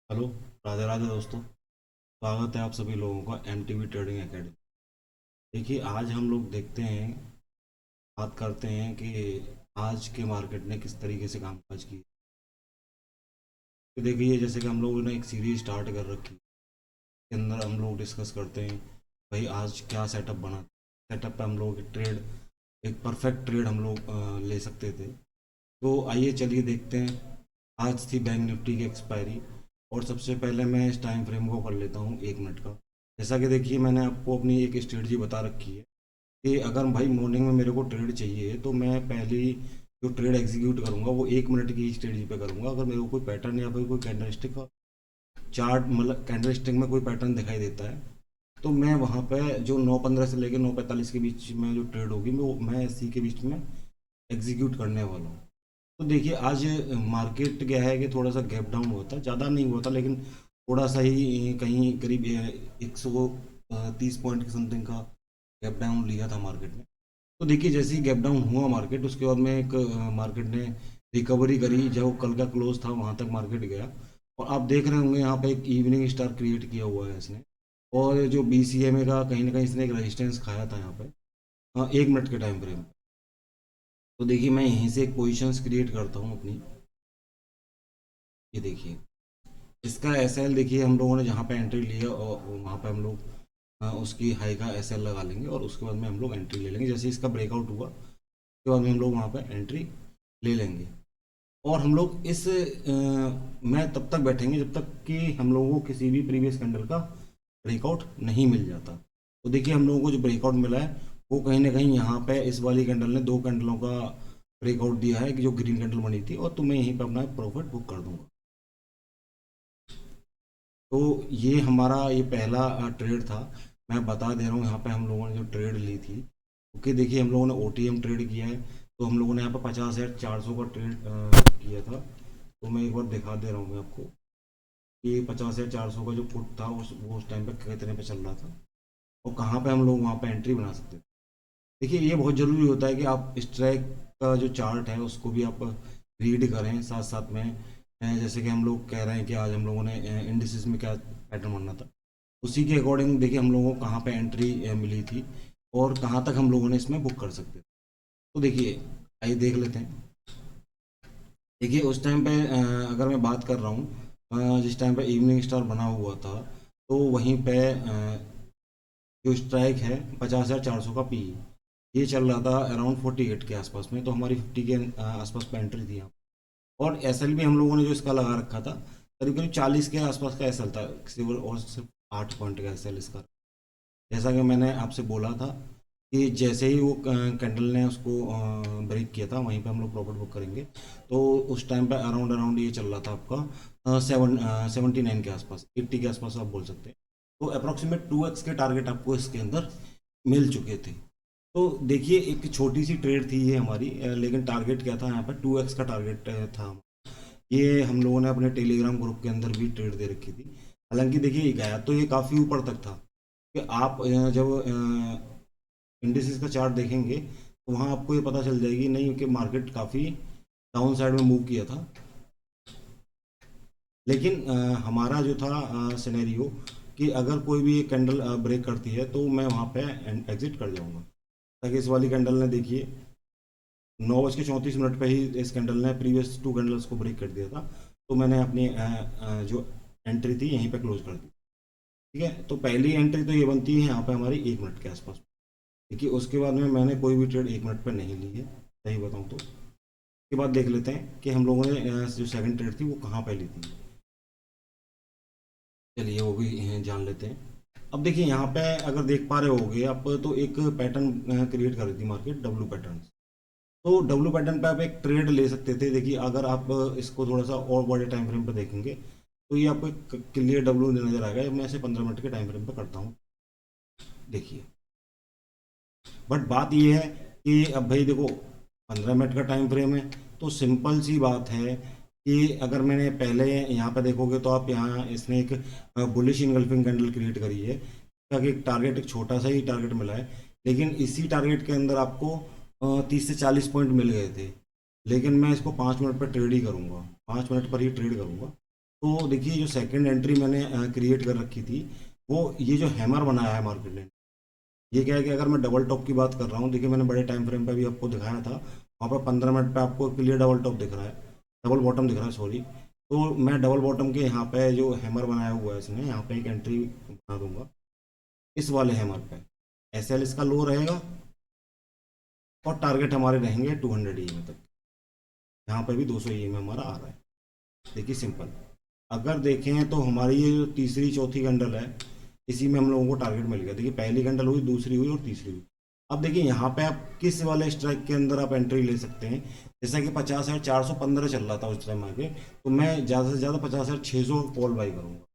Hello. Radhe Radhe दोस्तों। स्वागत है आप सभी लोगों का एमटीवी ट्रेडिंग एकेडमी। देखिए, आज हम लोग देखते हैं, बात करते हैं कि आज के मार्केट ने किस तरीके से कामकाज की। तो देखिए, जैसे कि हम लोगों ने एक सीरीज स्टार्ट कर रखी, के अंदर हम लोग डिस्कस करते हैं भाई आज क्या सेटअप बना। सेटअप पे हम लोग ट्रेड, एक परफेक्ट ट्रेड हम लोग ले सकते थे। तो आइए चलिए देखते हैं। आज थी बैंक निफ्टी की एक्सपायरी, और सबसे पहले मैं इस टाइम फ्रेम को कर लेता हूँ 1 मिनट का। जैसा कि देखिए, मैंने आपको अपनी एक स्ट्रेटजी बता रखी है कि अगर भाई मॉर्निंग में मेरे को ट्रेड चाहिए तो मैं पहली जो ट्रेड एग्जीक्यूट करूंगा वो 1 मिनट की स्ट्रेटजी पे करूंगा। अगर मेरे को कोई पैटर्न या फिर कोई कैंडलस्टिक का चार्ट, मतलब कैंडलस्टिक में कोई पैटर्न दिखाई देता है, तो मैं वहाँ पे जो 9:15 से लेकर 9:45 के बीच में जो ट्रेड होगी मैं इसी के बीच में एग्जीक्यूट करने वाला हूँ। तो देखिए, आज मार्केट क्या है कि थोड़ा सा गैप डाउन हुआ था, ज़्यादा नहीं हुआ था, लेकिन थोड़ा सा ही कहीं करीब 130 पॉइंट के समथिंग का गैप डाउन लिया था मार्केट ने। तो देखिए, जैसे ही गैप डाउन हुआ मार्केट, उसके बाद में एक मार्केट ने रिकवरी करी। जो कल का क्लोज था वहां तक मार्केट गया, और आप देख रहे होंगे यहाँ पे एक इवनिंग स्टार क्रिएट किया हुआ है इसने। और जो BCMA का कहीं ना कहीं इसने एक रेजिस्टेंस खाया था यहाँ पे, 1 मिनट के टाइम फ्रेम। तो देखिए, मैं यहीं से एक पोजिशंस क्रिएट करता हूँ अपनी। ये देखिए, इसका SL देखिए, हम लोगों ने जहाँ पे एंट्री लिया और वहाँ पे हम लोग उसकी हाई का SL लगा लेंगे, और उसके बाद में हम लोग एंट्री ले लेंगे। जैसे इसका ब्रेकआउट हुआ, उसके बाद में हम लोग वहाँ पे एंट्री ले लेंगे। और हम लोग इस मैं तब तक बैठेंगे जब तक कि हम लोगों को किसी भी प्रीवियस कैंडल का ब्रेकआउट नहीं मिल जाता। तो देखिए, हम लोगों को जो ब्रेकआउट मिला है वो कहीं ना कहीं यहाँ पे इस वाली कैंडल ने 2 कैंडलों का ब्रेकआउट दिया है कि जो ग्रीन कैंडल बनी थी, और तो मैं यहीं पे अपना प्रॉफिट बुक कर दूंगा। तो ये हमारा ये पहला ट्रेड था। मैं बता दे रहा हूँ, यहाँ पे हम लोगों ने जो ट्रेड ली थी, क्योंकि देखिए हम लोगों ने OTM ट्रेड किया है। तो हम लोगों ने यहाँ पे 50,400 का ट्रेड किया था। तो मैं एक बार दिखा दे रहा हूँ मैं आपको कि 50,400 का जो पुट था वो उस टाइम पे कितने पे चल रहा था, और कहाँ पे हम लोग वहाँ पे एंट्री बना सकते थे। देखिए, ये बहुत ज़रूरी होता है कि आप स्ट्राइक का जो चार्ट है उसको भी आप रीड करें साथ साथ में। जैसे कि हम लोग कह रहे हैं कि आज हम लोगों ने इंडिसेस में क्या पैटर्न बनना था, उसी के अकॉर्डिंग देखिए हम लोगों को कहाँ पे एंट्री मिली थी, और कहाँ तक हम लोगों ने इसमें बुक कर सकते थे। तो देखिए, आइए देख लेते हैं। देखिए, उस टाइम पे अगर मैं बात कर रहा हूँ, जिस टाइम पे इवनिंग स्टार बना हुआ था, तो वहीं पे जो स्ट्राइक है 50,400 का पी, ये चल रहा था अराउंड 48 के आसपास में। तो हमारी 50 के आसपास पे एंट्री थी यहाँ। और SL भी हम लोगों ने जो इसका लगा रखा था, करीब करीब 40 के आसपास का SL था सिर्फ, और सिर्फ 8 पॉइंट का SL इसका। जैसा कि मैंने आपसे बोला था कि जैसे ही वो कैंडल ने उसको ब्रेक किया था, वहीं पे हम लोग प्रॉफिट बुक करेंगे। तो उस टाइम पे अराउंड अराउंड ये चल रहा था आपका 79 के आसपास, 80 के आसपास आप बोल सकते हैं। तो अप्रोक्सीमेट 2x के टारगेट आपको इसके अंदर मिल चुके थे। तो देखिए, एक छोटी सी ट्रेड थी ये हमारी, लेकिन टारगेट क्या था यहाँ पर, 2x का टारगेट था। ये हम लोगों ने अपने टेलीग्राम ग्रुप के अंदर भी ट्रेड दे रखी थी। हालांकि देखिए, गया तो ये काफ़ी ऊपर तक था कि आप जब इंडिसेस का चार्ट देखेंगे तो वहाँ आपको ये पता चल जाएगी नहीं कि मार्केट काफ़ी डाउन साइड में मूव किया था। लेकिन हमारा जो था सिनेरियो कि अगर कोई भी एक कैंडल ब्रेक करती है तो मैं वहाँ पे एग्जिट कर जाऊँगा। ताकि इस वाली कैंडल ने देखिए 9:34 पे ही इस कैंडल ने प्रीवियस 2 कैंडल्स को ब्रेक कर दिया था। तो मैंने अपनी जो एंट्री थी यहीं पे क्लोज कर दी। ठीक है, तो पहली एंट्री तो ये बनती है यहाँ पे हमारी 1 मिनट के आसपास। देखिए, उसके बाद में मैंने कोई भी ट्रेड 1 मिनट पर नहीं ली है, सही बताऊँ तो। उसके बाद देख लेते हैं कि हम लोगों ने जो सेकंड ट्रेड थी वो कहाँ पे ली थी। चलिए, वो भी जान लेते हैं। अब देखिए, यहाँ पे अगर देख पा रहे होगे आप, तो एक पैटर्न क्रिएट कर रही थी मार्केट, डब्लू पैटर्न। तो डब्लू पैटर्न पे आप एक ट्रेड ले सकते थे। देखिए, अगर आप इसको थोड़ा सा और बड़े टाइम फ्रेम पे देखेंगे तो ये आपको एक क्लियर डब्लू नजर आएगा। मैं इसे 15 मिनट के टाइम फ्रेम पे करता हूँ। देखिए, बट बात ये है कि अब भाई देखो, 15 मिनट का टाइम फ्रेम है, तो सिंपल सी बात है कि अगर मैंने पहले यहाँ पे देखोगे तो आप यहाँ इसने एक बुलिश इनगल्फिंग कैंडल क्रिएट करी है, ताकि एक टारगेट, एक छोटा सा ही टारगेट मिला है। लेकिन इसी टारगेट के अंदर आपको 30 से 40 पॉइंट मिल गए थे। लेकिन मैं इसको 5 मिनट पर ट्रेड ही करूँगा, 5 मिनट पर ही ट्रेड करूँगा। तो देखिए जो सेकंड एंट्री मैंने क्रिएट कर रखी थी, वो ये जो हैमर बनाया है मार्केट ने, ये क्या है कि अगर मैं डबल टॉप की बात कर रहा हूँ, देखिए मैंने बड़े टाइम फ्रेम पे भी आपको दिखाया था, वहाँ पर 15 मिनट पे आपको क्लियर डबल टॉप दिख रहा है, डबल बॉटम दिख रहा है सॉरी। तो मैं डबल बॉटम के यहाँ पे जो हैमर बनाया हुआ है इसने, यहाँ पे एक एंट्री बना दूंगा इस वाले हैमर पे। एस एल इसका लो रहेगा और टारगेट हमारे रहेंगे 200 ई तक। यहाँ पे भी 200 ई हमारा आ रहा है। देखिए सिंपल, अगर देखें तो हमारी ये जो तीसरी चौथी कैंडल है, इसी में हम लोगों को टारगेट मिल गया। देखिए पहली कैंडल हुई, दूसरी हुई और तीसरी हुई। अब देखिए यहाँ पे आप किस वाले स्ट्राइक के अंदर आप एंट्री ले सकते हैं। जैसा कि 50,415 चल रहा था उस टाइम आगे, तो मैं ज़्यादा से ज़्यादा 50,600 कॉल बाई करूँगा।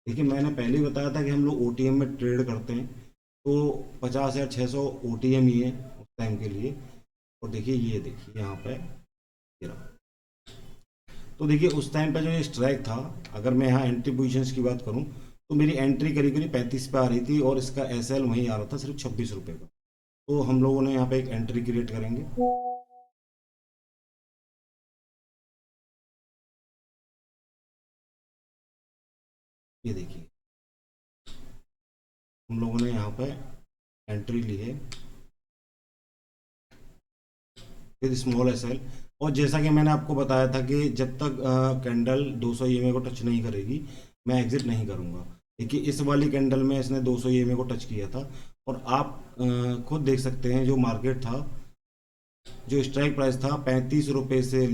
देखिए मैंने पहले ही बताया था कि हम लोग ओटीएम में ट्रेड करते हैं, तो 50,600 ओटीएम ही है उस टाइम के लिए। और देखिए ये देखिए यहाँ पे ये रहा। तो देखिए उस टाइम पे जो ये स्ट्राइक था, अगर मैं यहाँ एंट्री पोजीशंस की बात करूँ, तो मेरी एंट्री करीब करीब 35 पे आ रही थी और इसका एस एल वहीं आ रहा था सिर्फ 26 रुपये का। तो हम लोगों ने यहाँ पे एक एंट्री क्रिएट करेंगे। ये देखिए हम लोगों ने यहाँ पे एंट्री ली है विद स्मॉल एस एल। और जैसा कि मैंने आपको बताया था कि जब तक कैंडल 200 ईएमए को टच नहीं करेगी, मैं एग्जिट नहीं करूंगा। देखिए इस वाली कैंडल में इसने 200 ईएमए को टच किया था, और आप खुद देख सकते हैं जो मार्केट था, जो स्ट्राइक प्राइस था 35 रुपये से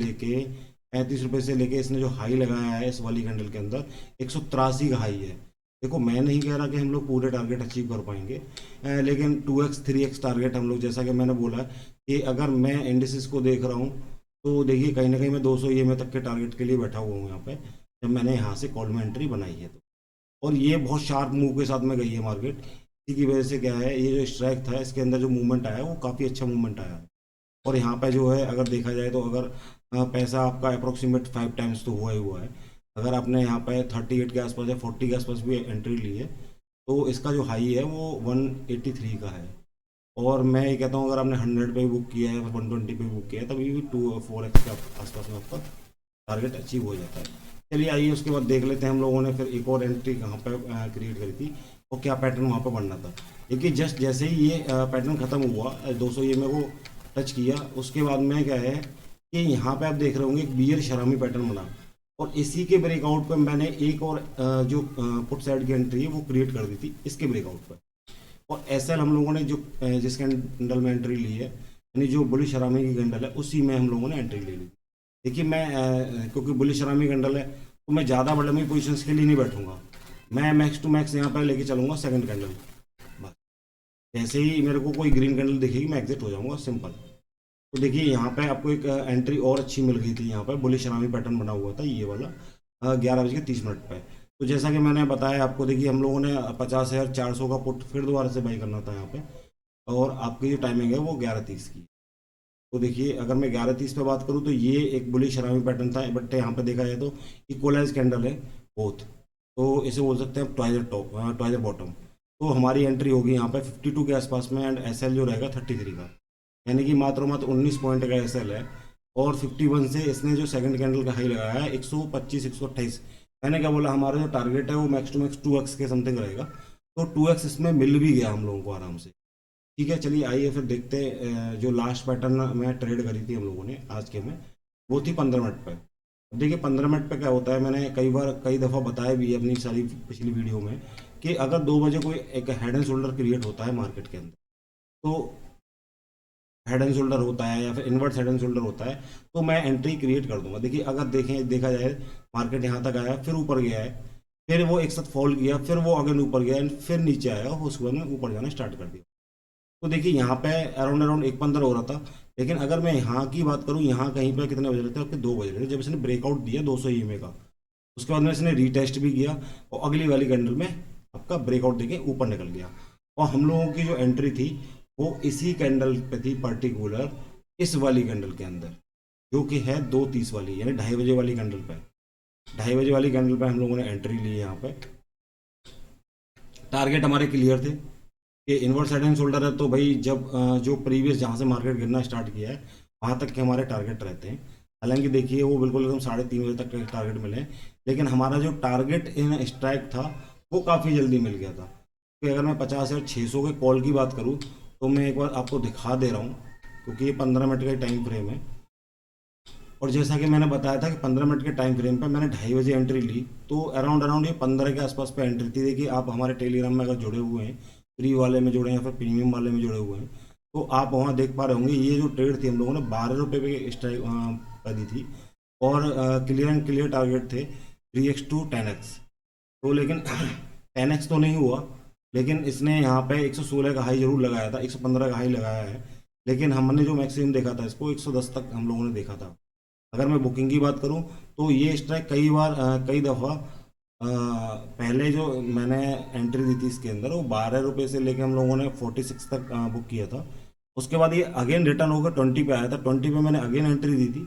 लेके इसने जो हाई लगाया है इस वाली कैंडल के अंदर, 183 का हाई है। देखो मैं नहीं कह रहा कि हम लोग पूरे टारगेट अचीव कर पाएंगे, लेकिन 2x 3x टारगेट हम लोग, जैसा कि मैंने बोला कि अगर मैं इंडिसेस को देख रहा हूँ, तो देखिए कहीं ना कहीं मैं 200 ईएमए तक के टारगेट के लिए बैठा हुआ हूँ यहाँ पे, जब मैंने यहाँ से कॉल में एंट्री बनाई है तो। और ये बहुत शार्प मूव के साथ में गई है मार्केट। इसी की वजह से क्या है, ये जो स्ट्राइक था इसके अंदर जो मूवमेंट आया है वो काफ़ी अच्छा मूवमेंट आया है। और यहाँ पे जो है अगर देखा जाए तो, अगर पैसा आपका अप्रोक्सीमेट 5 टाइम्स तो हुआ ही हुआ है। अगर आपने यहाँ पे 38 के आसपास या 40 के आसपास भी एंट्री ली है, तो इसका जो हाई है वो 183 का है। और मैं ये कहता हूँ अगर आपने 100 पे भी बुक किया है, 120 पे भी बुक किया है, तभी भी 4x के आसपास में आपका टारगेट अचीव हो जाता है। चलिए आइए उसके बाद देख लेते हैं हम लोगों ने फिर एक और एंट्री कहाँ पे क्रिएट करी थी और क्या पैटर्न वहाँ पे बनना था। देखिए जस्ट जैसे ही ये पैटर्न खत्म हुआ, 200 ये मेरे को टच किया, उसके बाद में क्या है कि यहाँ पे आप देख रहे होंगे एक बियर शरामी पैटर्न बना, और इसी के ब्रेकआउट पे मैंने एक और जो पुट साइड की एंट्री है वो क्रिएट कर दी थी इसके ब्रेकआउट पर। और एस एल हम लोगों ने जो जिस कैंडल में एंट्री ली है, यानी जो बुलिश शरामी की कैंडल है, उसी में हम लोगों ने एंट्री ले ली। देखिए मैं क्योंकि बुलिश शरामी कैंडल है, तो मैं ज़्यादा बड़ी पोजीशंस के लिए नहीं बैठूंगा। मैं मैक्स टू मैक्स यहाँ पर लेके चलूंगा सेकंड कैंडल बस। जैसे ही मेरे को कोई ग्रीन कैंडल दिखेगी मैं एग्जिट हो जाऊंगा, सिंपल। तो देखिए यहाँ पे आपको एक एंट्री और अच्छी मिल गई थी। यहाँ पे बुलिश शरामी पैटर्न बना हुआ था ये वाला 11 बज के 30 मिनट पे। तो जैसा कि मैंने बताया आपको, देखिए हम लोगों ने 50,400 का पुट फिर दोबारा से बाई करना था यहाँ पे, और आपकी जो टाइमिंग है वो 11:30 की। तो देखिए अगर मैं 11:30 पे बात करूँ तो ये एक बुलिश शरामी पैटर्न था, बट यहाँ पे देखा जाए तो इक्वलाइज कैंडल है बोथ। तो इसे बोल सकते हैं ट्वाइजर टॉप, ट्वाइजर बॉटम। तो हमारी एंट्री होगी यहाँ पे 52 के आसपास में, एंड एस एल जो रहेगा 33 का, यानी कि मात्र मात्र 19 पॉइंट का एस एल है। और 51 से इसने जो सेकंड कैंडल का हाई लगाया है 125 128। मैंने क्या बोला, हमारा जो टारगेट है वो मैक्स टू मैक्स 2x के समथिंग रहेगा। तो 2x इसमें मिल भी गया हम लोगों को आराम से। ठीक है चलिए आइए फिर देखते हैं जो लास्ट पैटर्न में ट्रेड करी थी हम लोगों ने आज के में, वो थी 15 मिनट पे। अब देखिए 15 मिनट पे क्या होता है, मैंने कई बार कई दफ़ा बताया भी है अपनी सारी पिछली वीडियो में, कि अगर 2 बजे कोई एक हेड एंड शोल्डर क्रिएट होता है मार्केट के अंदर, तो हेड एंड शोल्डर होता है या फिर इनवर्स हेड एंड शोल्डर होता है, तो मैं एंट्री क्रिएट कर दूंगा। देखिए अगर देखा जाए, मार्केट यहाँ तक आया, फिर ऊपर गया है, फिर वो एक साथ फॉल किया, फिर वो अगेन ऊपर गया एंड फिर नीचे आया, उसके बाद में ऊपर जाना स्टार्ट कर दिया। तो देखिए यहाँ पे अराउंड अराउंड 1:15 हो रहा था। लेकिन अगर मैं यहाँ की बात करूँ, यहाँ कहीं पे कितने बज रहे थे आपके, 2 बज रहे थे जब इसने ब्रेकआउट दिया 200 ईएमए का। उसके बाद में इसने रीटेस्ट भी किया और अगली वाली कैंडल में आपका ब्रेकआउट देके ऊपर निकल गया। और हम लोगों की जो एंट्री थी वो इसी कैंडल पे थी, पर्टिकुलर इस वाली कैंडल के अंदर, जो कि है 2:30 वाली, यानी 2:30 बजे वाली कैंडल पे। 2:30 बजे वाली कैंडल पे हम लोगों ने एंट्री ली है। यहाँ पे टारगेट हमारे क्लियर थे कि इनवर्स हेड एंड शोल्डर है, तो भाई जब जो प्रीवियस जहाँ से मार्केट गिरना स्टार्ट किया है वहाँ तक के हमारे टारगेट रहते हैं। हालांकि देखिए वो बिल्कुल एकदम 3:30 बजे तक के टारगेट मिले हैं, लेकिन हमारा जो टारगेट इन स्ट्राइक था वो काफ़ी जल्दी मिल गया था। कि अगर मैं 50,600 के कॉल की बात करूँ तो मैं एक बार आपको दिखा दे रहा हूँ, क्योंकि ये 15 मिनट का टाइम फ्रेम है। और जैसा कि मैंने बताया था कि 15 मिनट के टाइम फ्रेम पे मैंने 2:30 बजे एंट्री ली, तो अराउंड अराउंड ये 15 के आसपास पे एंट्री थी। देखिए आप हमारे टेलीग्राम में अगर जुड़े हुए हैं, फ्री वाले में जुड़े हैं या फिर प्रीमियम वाले में जुड़े हुए हैं, तो आप वहाँ देख पा रहे होंगे ये जो ट्रेड थी हम लोगों ने 12 रुपये पे स्ट्राइक पर दी थी। और क्लियर एंड क्लियर टारगेट थे 3x टू 10x। तो लेकिन 10x तो नहीं हुआ, लेकिन इसने यहाँ पे 116 का हाई जरूर लगाया था, 115 का हाई लगाया है। लेकिन हमने जो मैक्सिमम देखा था इसको 110 तक हम लोगों ने देखा था। अगर मैं बुकिंग की बात करूं तो ये स्ट्राइक कई बार कई दफ़ा पहले जो मैंने एंट्री दी थी इसके अंदर वो 12 रुपये से लेके हम लोगों ने 46 तक बुक किया था। उसके बाद ये अगेन रिटर्न होकर 20 पे आया था, 20 पे मैंने अगेन एंट्री दी थी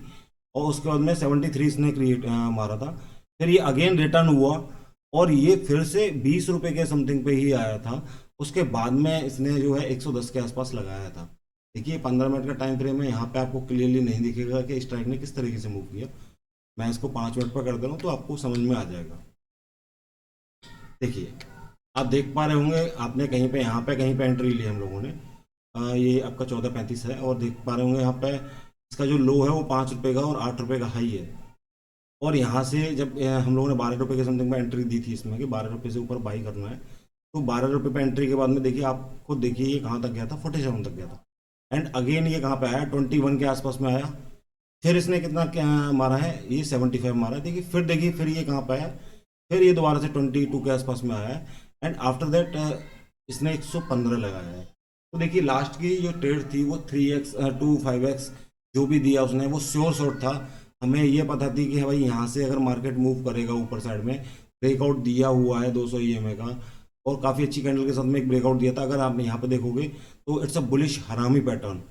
और उसके बाद में 73 इसने क्रिएट मारा था। फिर ये अगेन रिटर्न हुआ और ये फिर से 20 रुपये के समथिंग पे ही आया था। उसके बाद में इसने जो है 110 के आसपास लगाया था। देखिए 15 मिनट का टाइम फ्रेम है, यहाँ पे आपको क्लियरली नहीं दिखेगा कि स्ट्राइक ने किस तरीके से मूव किया। मैं इसको 5 मिनट पर कर दे रहा हूँ तो आपको समझ में आ जाएगा। देखिए आप देख पा रहे होंगे, आपने कहीं पे यहाँ पे कहीं पे एंट्री ली हम लोगों ने, ये आपका 14:35 है और देख पा रहे होंगे यहाँ पे इसका जो लो है वो 5 रुपये का और 8 रुपये का हाई है। और यहाँ से जब हम लोगों ने 12 रुपये के समथिंग में एंट्री दी थी इसमें कि 12 रुपये से ऊपर बाई करना है, तो 12 रुपये पे एंट्री के बाद में देखिए आप खुद देखिए ये कहाँ तक गया था, 47 तक गया था। एंड अगेन ये कहाँ पे आया, 21 के आसपास में आया। फिर इसने कितना क्या मारा है, ये 75 मारा है। देखिए फिर देखिए फिर ये कहाँ पे आया, फिर ये दोबारा से 22 के आसपास में आया है। एंड आफ्टर दैट इसने 115 लगाया है। तो देखिए लास्ट की जो ट्रेड थी वो 3x टू 5x जो भी दिया उसने वो श्योर शॉट था। हमें ये पता थी कि भाई यहाँ से अगर मार्केट मूव करेगा ऊपर साइड में, ब्रेकआउट दिया हुआ है 200 EMA का और काफ़ी अच्छी कैंडल के साथ में एक ब्रेकआउट दिया था। अगर आप यहाँ पे देखोगे तो it's a bullish harami pattern,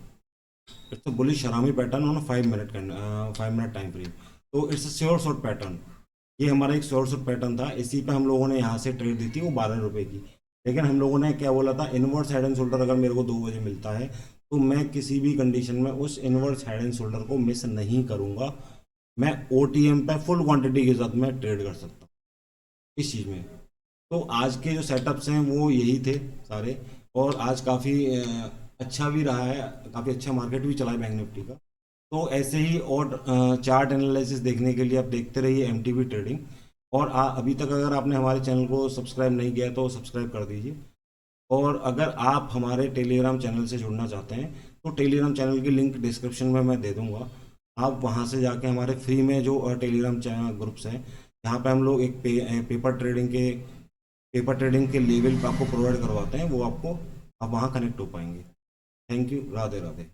it's a bullish harami pattern on 5 minute 5 minute time frame. तो it's a sure shot pattern. ये हमारा एक श्योर शॉट पैटर्न था, इसी पे हम लोगों ने यहाँ से ट्रेड दी थी वो 12 रुपये की। लेकिन हम लोगों ने क्या बोला था, इनवर्स हेड एंड शोल्डर अगर मेरे को 2 बजे मिलता है तो मैं किसी भी कंडीशन में उस इनवर्स हेड एंड शोल्डर को मिस नहीं करूंगा। मैं OTM पे फुल क्वांटिटी के साथ में ट्रेड कर सकता हूँ इस चीज़ में। तो आज के जो सेटअप्स हैं वो यही थे सारे। और आज काफ़ी अच्छा भी रहा है, काफ़ी अच्छा मार्केट भी चला है बैंक निफ्टी का। तो ऐसे ही और चार्ट एनालिसिस देखने के लिए आप देखते रहिए MTV ट्रेडिंग। और अभी तक अगर आपने हमारे चैनल को सब्सक्राइब नहीं किया तो सब्सक्राइब कर दीजिए। और अगर आप हमारे टेलीग्राम चैनल से जुड़ना चाहते हैं तो टेलीग्राम चैनल की लिंक डिस्क्रिप्शन में मैं दे दूंगा। आप वहां से जाके हमारे फ्री में जो टेलीग्राम चैनल ग्रुप्स हैं, यहाँ पे हम लोग एक पेपर ट्रेडिंग के लेवल पे आपको प्रोवाइड करवाते हैं, वो आपको आप वहाँ कनेक्ट हो पाएंगे। Thank you, Radhe Radhe.